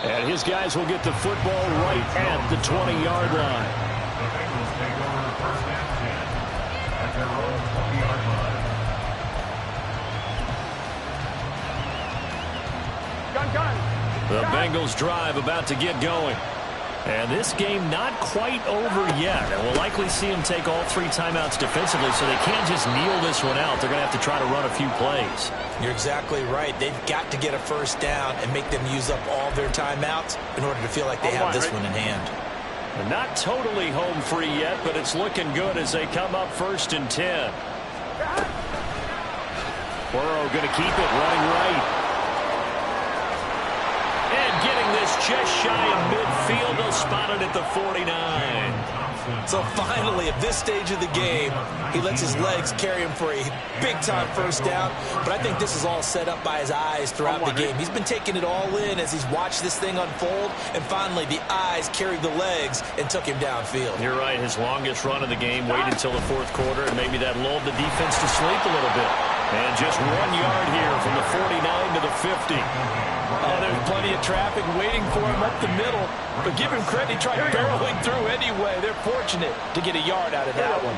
Speaker 2: And his guys will get the football right at the 20-yard line.
Speaker 3: The Bengals take over first and 10 at their own 20-yard line.
Speaker 4: Gun.
Speaker 2: The Bengals drive about to get going. And this game not quite over yet. And we'll likely see them take all 3 timeouts defensively, so they can't just kneel this one out. They're going to have to try to run a few plays.
Speaker 5: You're exactly right. They've got to get a first down and make them use up all their timeouts in order to feel like they have this one in hand.
Speaker 2: And not totally home free yet, but it's looking good as they come up 1st and 10. Burrow going to keep it running right. And getting this just shy of midfield. They'll spot it at the 49.
Speaker 5: So finally, at this stage of the game, he lets his legs carry him for a big-time first down. But I think this is all set up by his eyes throughout the game. He's been taking it all in as he's watched this thing unfold. And finally, the eyes carried the legs and took him downfield.
Speaker 2: You're right. His longest run of the game waited until the 4th quarter, and maybe that lulled the defense to sleep a little bit. And just 1 yard here from the 49 to the 50.
Speaker 5: Oh, there's plenty of traffic waiting for him up the middle. But give him credit, he tried barreling through anyway. They're fortunate to get a yard out of that one.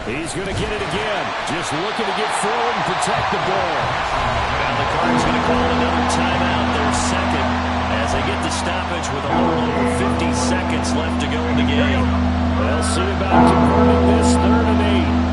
Speaker 2: He's going to get it again. Just looking to get forward and protect the ball. And the Cardinals going to call another timeout, their 2nd, as they get the stoppage with a little over 50 seconds left to go in the game. They'll see about converting this 3rd and 8.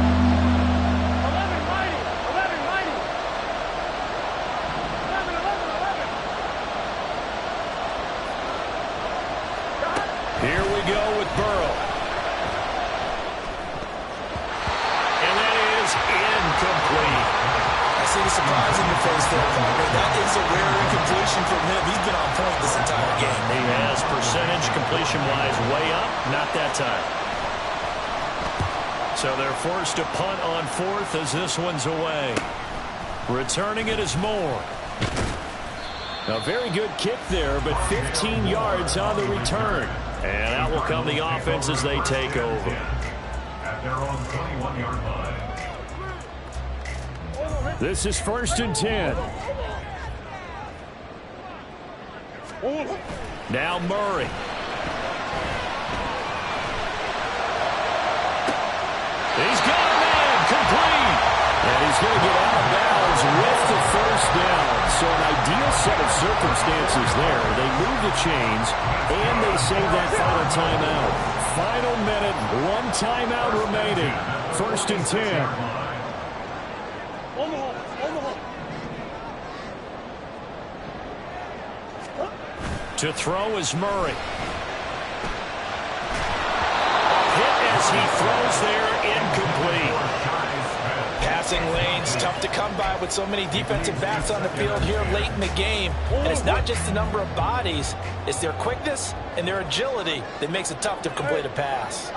Speaker 5: so far. That is a rare incompletion from him. He's been on point this entire game.
Speaker 2: He has percentage completion-wise way up. Not that time. So they're forced to punt on fourth as this one's away. Returning it is Moore. A very good kick there, but 15 yards on the return. And out will come the offense as they take over.
Speaker 3: At their own 21-yard line.
Speaker 2: This is 1st and 10. Now Murray. He's got a man complete. And he's going to get out of bounds with the first down. So an ideal set of circumstances there. They move the chains, and they save that final timeout. Final minute, one timeout remaining. 1st and 10. To throw is Murray. Hit as he throws there, incomplete.
Speaker 5: Passing lanes, tough to come by with so many defensive backs on the field here late in the game. And it's not just the number of bodies, it's their quickness and their agility that makes it tough to complete a pass.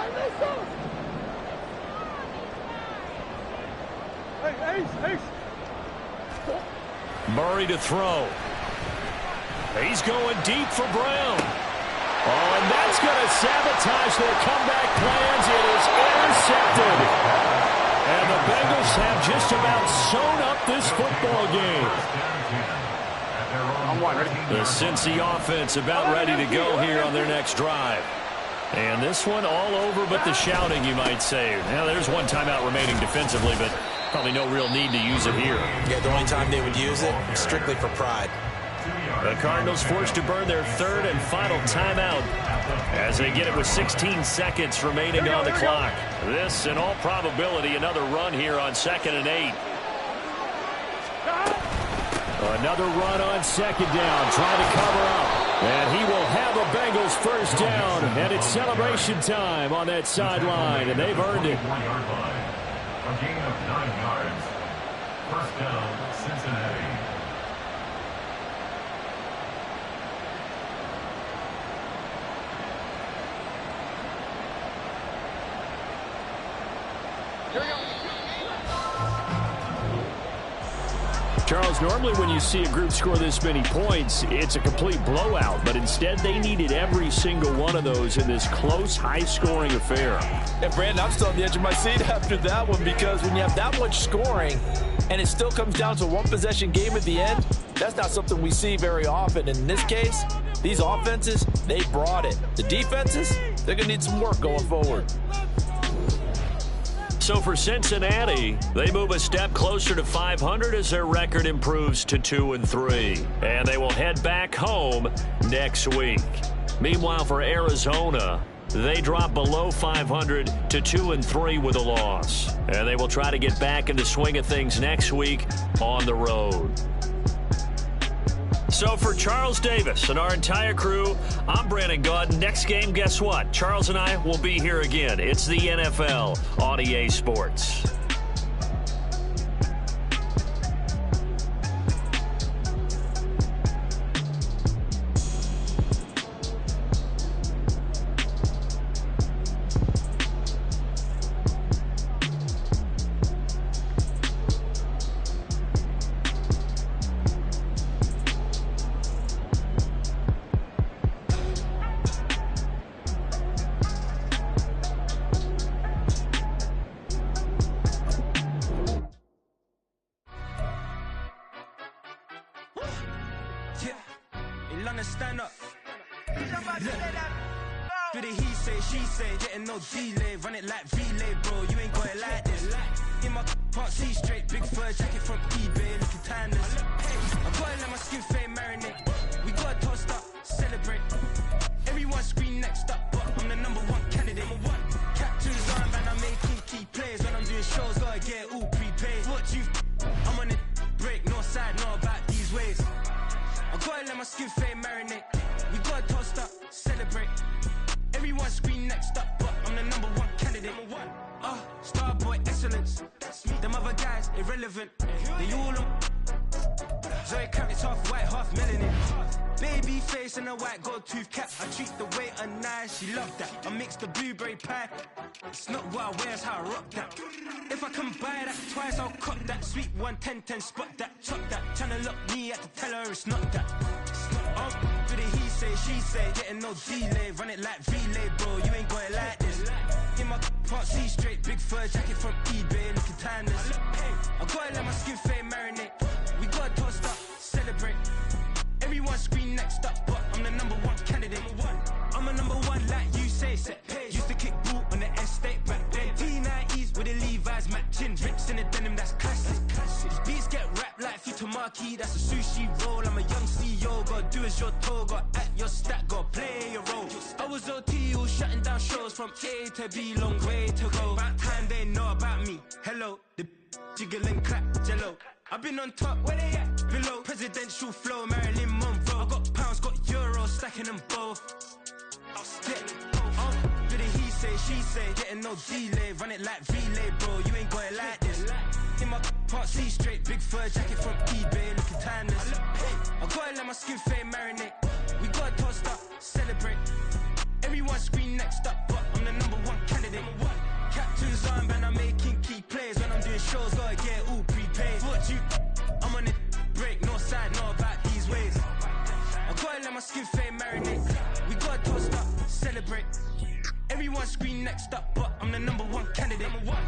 Speaker 2: Murray to throw. He's going deep for Brown. Oh, and that's going to sabotage their comeback plans. It is intercepted. And the Bengals have just about sewn up this football game. The Cincy offense about ready to go here on their next drive. And this one all over but the shouting, you might say. Now, there's one timeout remaining defensively, but probably no real need to use it here.
Speaker 5: Yeah, the only time they would use it, strictly for pride.
Speaker 2: The Cardinals forced to burn their third and final timeout as they get it with 16 seconds remaining on the clock. This, in all probability, another run here on 2nd and 8. Another run on 2nd down, trying to cover up. And he will have a Bengals first down, and it's celebration time on that sideline, and they've earned it.
Speaker 3: A gain of 9 yards. First down, Cincinnati.
Speaker 2: Charles, normally when you see a group score this many points, it's a complete blowout. But instead, they needed every single one of those in this close, high-scoring affair.
Speaker 5: And, Brandon, I'm still on the edge of my seat after that one because when you have that much scoring and it still comes down to a one-possession game at the end, that's not something we see very often. And in this case, these offenses, they brought it. The defenses, they're going to need some work going forward.
Speaker 2: So for Cincinnati, they move a step closer to 500 as their record improves to 2-3. And they will head back home next week. Meanwhile, for Arizona, they drop below 500 to 2-3 with a loss. And they will try to get back into swing of things next week on the road. So for Charles Davis and our entire crew, I'm Brandon Gaudin. Next game, guess what? Charles and I will be here again. It's the NFL on EA Sports.
Speaker 7: Stand up. Do the he say, she say, getting no delay, run it like relay, bro. You ain't got it like this. In my can't see straight, big fur jacket from eBay, looking timeless. I gotta let my skin fade marinate. We gotta toast up, celebrate. Everyone scream next up, but I'm the #1 candidate. Captain's arm and I'm making key plays. When I'm doing shows, gotta get all prepaid. What you? I'm on it, break, no side, know about these ways. I gotta let my skin fade marinate. We gotta toast up, celebrate. Everyone scream next up, but I'm the #1 candidate. Starboy excellence. Them other guys irrelevant. They all on. Zoe Kravitz, half white, half melanin. Baby face and a white gold tooth cap. I treat the waiter nice, she love that. I mix the blueberry pie. It's not what I wear, it's how I rock that. If I can buy that twice, I'll cut that. Sweet 110, spot that, chop that. Tryna lock me at the teller, it's not that. For the he say, she say, getting no delay. Run it like relay, bro, you ain't got it like this. In my can't see straight, big fur jacket from eBay, looking timeless. I gotta let my skin fade marinate. We gotta toast up, celebrate. Everyone scream next up, but I'm the number one candidate. I'm a number one like you say, set page. Used to kick ball on the estate back then. T90s with the Levi's matching. Rips in the denim, that's classic. These beats get wrapped like Futamaki, that's a sushi roll. I'm a young CEO, gotta do as you're told. Gotta act your stat, gotta play your role. I was OT, all shutting down shows from A to B, long way to go. About time they know about me. Hello, the jiggle and clap, jello. I've been on top, where they at? Below, presidential flow, Marilyn Monroe. I got pounds, got euros, stacking them both. For the he say, she say, getting no delay. Run it like relay, bro, you ain't got it like this. In my can't see straight, big fur jacket from eBay, looking timeless. I gotta let my skin fade marinate. We gotta toast up, celebrate. Everyone scream next up, but I'm the number one candidate. Captain's armband, I'm making key plays. When I'm doing shows, gotta get all prepaid. What you, I'm on it, break, no side, know about these ways. I gotta let my skin fade marinate. We gotta toast up, celebrate. Everyone scream next up, but I'm the number one candidate. Number one.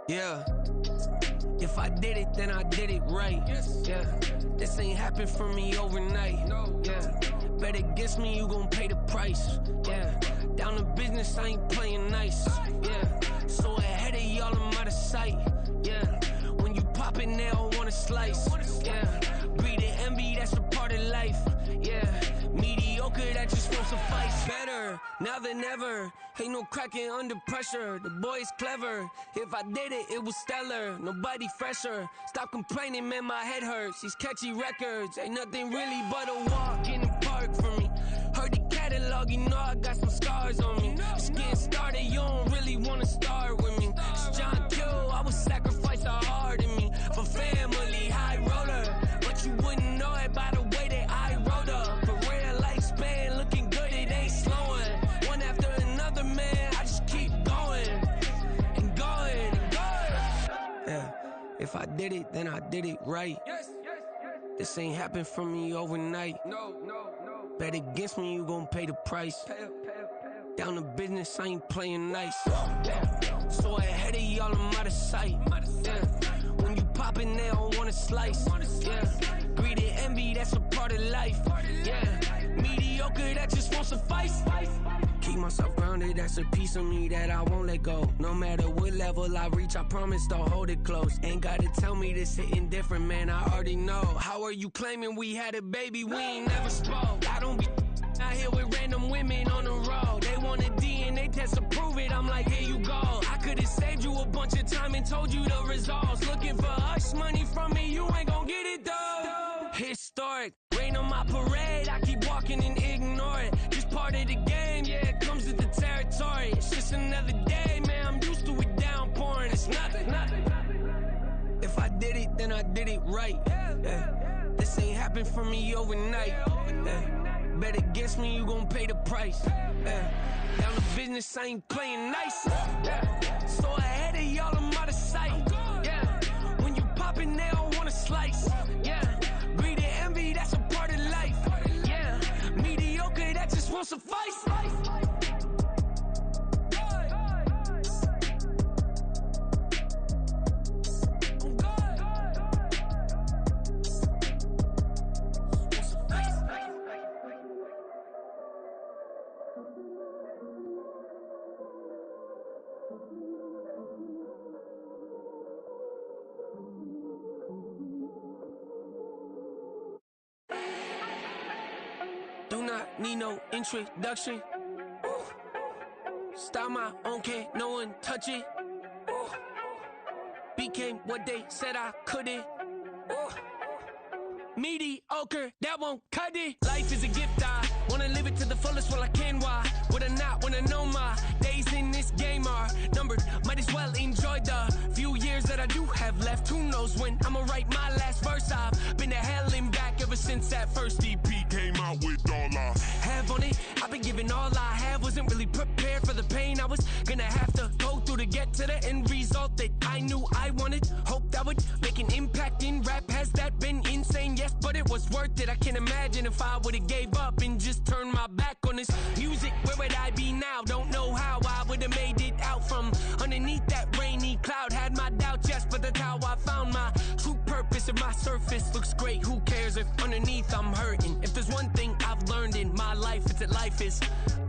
Speaker 8: Yeah, if I did it, then I did it right. Yeah, this ain't happened for me overnight. Yeah, bet against me, you gon' pay the price. Yeah, down to business, I ain't playing nice. Yeah, so ahead of y'all, I'm out of sight. Yeah, when you pop it, they don't wanna slice. Yeah, greed and envy, that's a part of life. Yeah, mediocre, that just won't suffice. Better now than ever. Ain't no cracking under pressure. The boy's clever. If I did it, it was stellar. Nobody fresher. Stop complaining, man, my head hurts. These catchy records ain't nothing really but a walk in the park for me. Heard the catalog, you know I got some scars on me. Just getting started, you don't really wanna start with me. It's John Kill, I would sacrifice a heart in me for family, high roller. But you wouldn't know it by the way that I wrote up. For real lifespan, looking good, it ain't slowing. One after another, man, I just keep going and going and going. Yeah, if I did it, then I did it right. This ain't happened for me overnight. No. Bet against me, you gon' pay the price. Down to business, I ain't playing nice. So ahead of y'all, I'm out of sight. Yeah. When you poppin', they don't wanna slice. Yeah. Greed and envy, that's a part of life. Yeah. Mediocre, that just won't suffice. Keep myself grounded, that's a piece of me that I won't let go. No matter what level I reach, I promise to hold it close. Ain't gotta tell me this hitting different, man, I already know. How are you claiming we had a baby, we ain't never spoke? I don't be out here with random women on the road. They want a DNA test to prove it, I'm like, here you go. I could've saved you a bunch of time and told you the results. Looking for hush money from me, you ain't gon' get it though. Historic, rain on my parade, I keep walking and ignore it. Just part of the game, yeah, it comes with the territory. It's just another day, man, I'm used to it downpouring. It's nothing. If I did it, then I did it right. Yeah. This ain't happened for me overnight. Yeah. Bet against me, you gon' pay the price. Yeah. Down to business, I ain't playing nice. Yeah. So ahead of y'all, I'm out of sight. Yeah. When you poppin', they don't wanna slice. Yeah. Greed and envy, that's a part of life. Yeah. Mediocre, that just won't suffice. need no introduction. Ooh. Style my own, can't no one touch it. Ooh. Became what they said I couldn't. Ooh. Mediocre, that won't cut it. Life is a gift, I wanna live it to the fullest while I can. Why would I not wanna know my days in this game are numbered? Might as well enjoy the few years that I do have left. Who knows when I'ma write my last verse? I've been to hell and back ever since that first EP came out with all I have on it. I've been giving all I have, wasn't really prepared for the pain I was gonna have to go through to get to the end result that I knew I wanted. Hoped I would make an impact in rap. Has that been insane? Yes, but it was worth it. I can't imagine if I would've gave up and just turned my back on this music. Where would I be now? Don't know how I would've made it out from underneath that rainy cloud. Had my doubts, yes, but that's how I found my true purpose. If my surface looks great, who cares if underneath I'm hurting? If there's one thing I've learned in my life, it's that life is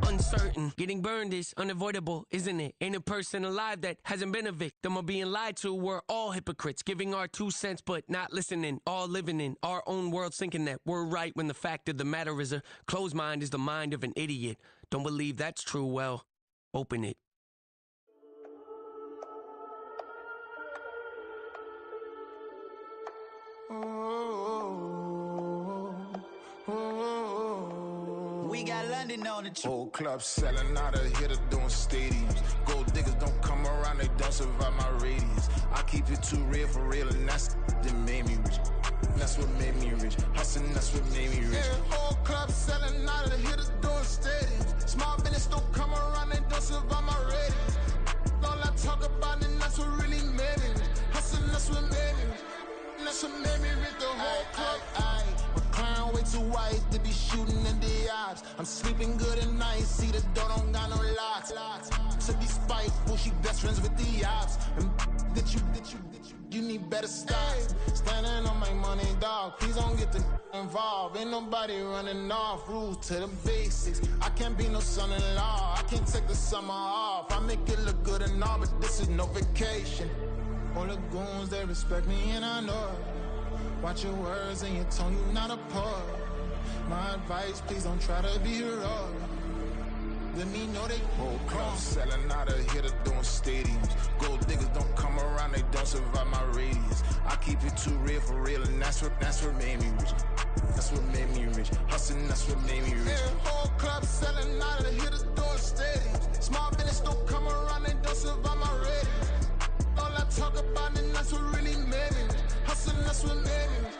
Speaker 8: uncertain. Getting burned is unavoidable, isn't it? Ain't a person alive that hasn't been a victim of being lied to. We're all hypocrites, giving our 2 cents but not listening. All living in our own world, thinking that we're right when the fact of the matter is a closed mind is the mind of an idiot. Don't believe that's true? Well, open it.
Speaker 1: We got London on the trip.
Speaker 9: Whole club selling out of hitter doing stadiums. Gold diggers don't come around, they don't survive my radius. I keep it too real for real, and that's that made me rich. That's what made me rich. Hustling, that's what made me rich. Yeah, whole club selling out of the hitters doing stadiums. Small business don't come around, they don't survive my radius. All I talk about, and that's what really made me rich. Hustling, that's what made me rich. That's what made me rich. The whole club. Clown way too white to be shooting in the ops. I'm sleeping good at night, see the door don't got no locks. To be spiteful, she best friends with the ops. And you need better stop. Standing on my money, dog. Please don't get involved. Ain't nobody running off. Rules to the basics. I can't be no son-in-law. I can't take the summer off. I make it look good and all, but this is no vacation. All the goons, they respect me and I know it. Watch your words and your tone, you not a poet. My advice, please don't try to be heroic. Let me know they whole club selling out of hitter doing stadiums. Gold diggers don't come around, they don't survive my radius. I keep it too real for real, and that's what made me rich. That's what made me rich. Hustling, that's what made me rich. Yeah, whole club selling out of the hitters doing stadiums. Small business don't come around, they don't survive my radius. All I talk about, and that's what really made me rich. Hustling, that's what made me rich.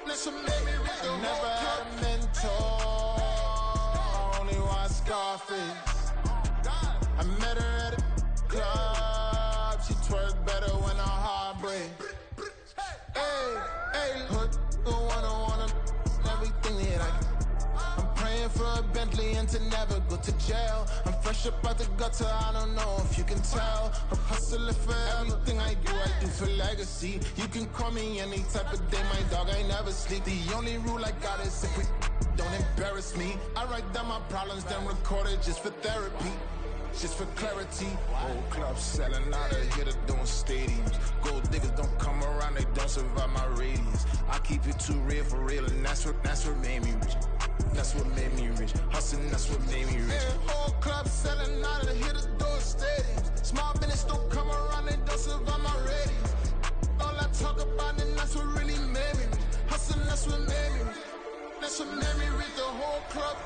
Speaker 9: That's what made me rich. I never had a mentor. I only watch Scarface. I met her at a club. She twerk better when her heart breaks. Hey, put the one everything that I can. I'm praying for a Bentley and to never go to jail. I'm fresh up out the gutter, I don't know if you can tell. I'm hustling for everything I do for legacy. You can call me any type of day, my dog, I never sleep. The only rule I got is if we don't embarrass me. I write down my problems, then record it just for therapy. Just for clarity. Whole club selling out of hitter doing stadiums. Gold diggers don't come around, they don't survive my radius. I keep it too real for real, and that's what made me rich. That's what made me rich. Hustling, that's what made me rich. Yeah, whole club selling out of the hitters doing stadiums. Small business don't come around, they don't survive my radius. All I talk about, and that's what really made me rich. Hustling, that's what made me rich. That's what made me rich. The whole club.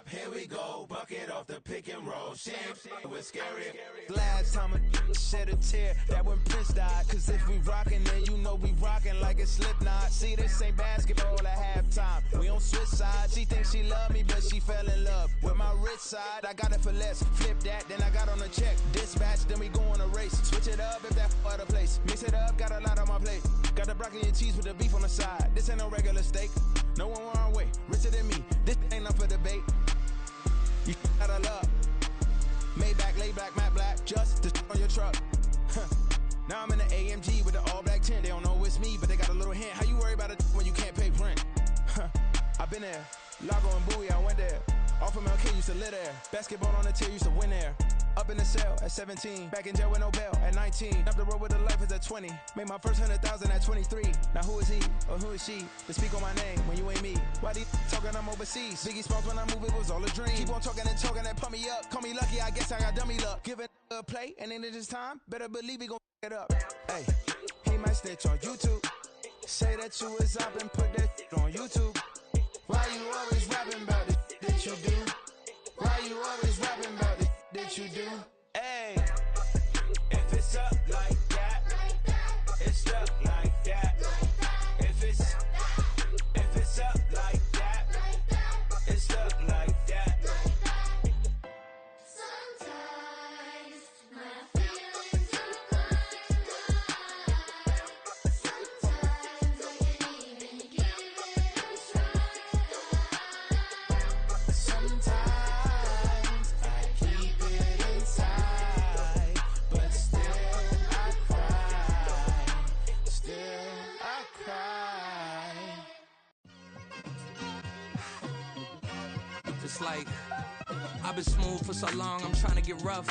Speaker 10: Here we go, bucket off the pick and roll. Shit, we're scary.
Speaker 7: Last time a shed a tear, that when Prince died. Cause if we rockin', then you know we rockin' like a Slipknot. See, this ain't basketball at halftime. We on switch sides. She thinks she love me, but she fell in love with my rich side. I got it for less. Flip that, then I got on a check. Dispatch, then we go on a race. Switch it up if that other place. Mix it up, got a lot on my plate. Got the broccoli and cheese with the beef on the side. This ain't no regular steak. No one wrong way. Richer than me. This ain't up for debate. You got a love. Maybach, lay black, matte black, just to on your truck. Now I'm in the AMG with the all black tint. They don't know it's me, but they got a little hint. How you worry about it when you can't pay rent? I've been there. Lago and Bowie, I went there. Off of MLK, used to live there. Basketball on the tier, used to win there. Up in the cell at 17. Back in jail with no bail at 19. Up the road with the life is at 20. Made my first 100,000 at 23. Now who is he or who is she to speak on my name when you ain't me? Why these talking I'm overseas? Biggie Smalls when I move, it was all a dream. Keep on talking and pump me up. Call me lucky, I guess I got dummy luck. Give it a play and then it's time. Better believe he gon' it up. Hey, he might snitch on YouTube. Say that you was up and put that on YouTube. Why you always rapping about it that you do? Why you always rapping about it that you do? Hey, if it's up like that, it's stuck like that. If it's up like that, it's stuck like that.
Speaker 11: Sometimes my feelings are blind. Sometimes I can't even give it a try.
Speaker 7: Sometimes I keep it inside, but still I cry. Still I cry.
Speaker 8: It's like I've been smooth for so long, I'm trying to get rough.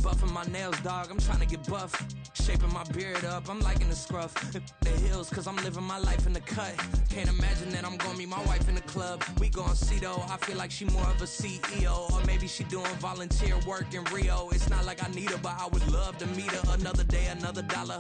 Speaker 8: Buffing my nails, dog, I'm trying to get buff. Shaping my beard up, I'm liking the scruff. The heels, cause I'm living my life in the cut. Can't imagine that I'm gonna meet my wife in the club. We gon' see though, I feel like she more of a CEO. Or maybe she doing volunteer work in Rio. It's not like I need her, but I would love to meet her. Another day, another dollar.